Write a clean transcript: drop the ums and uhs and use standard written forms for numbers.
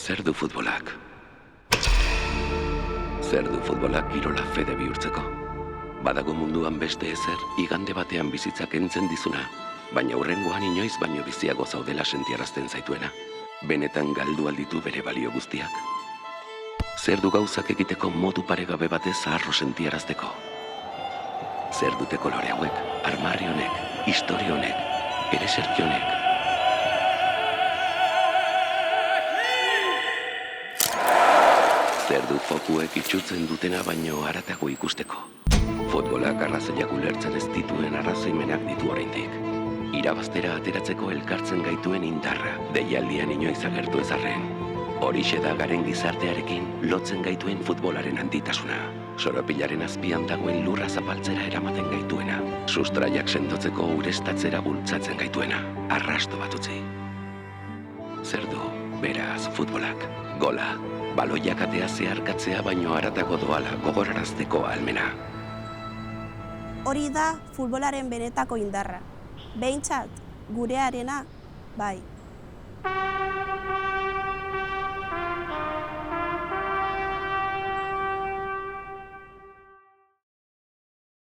Zer du futbolak? Zer du futbolak kirola fede bihurtzeko? Badago munduan beste ezer igande batean bizitzak entzen dizuna, baina hurrengoan inoiz baino biziago zaudela sentiarazten zaituena. Benetan galdu alditu bere balio guztiak. Zer du gauzak egiteko modu paregabe batez zaharro sentiarazteko? Zer dute kolore hauek, armarri honek, historia honek, ereserki honek? Zer du fokuek itxutzen dutena baino haratago ikusteko? Futbolak arrazoiak ulertzen ez dituen arrazoimenak ditu oraindik. Irabaztera ateratzeko elkartzen gaituen indarra, deialdian inoiz agertu ez arren. Horixe da garen gizartearekin lotzen gaituen futbolaren handitasuna. Soropilaren azpian dagoen lurra zapaltzera eramaten gaituena. Sustraiak sendotzeko urestatzera bultzatzen gaituena. Arrasto bat utzi. Zer du, beraz, futbolak? Gola, baloiak atea zeharkatzea baino haratago doala gogorarazteko ahalmena. Hori da futbolaren benetako indarra. Behintzat, gurearena, bai.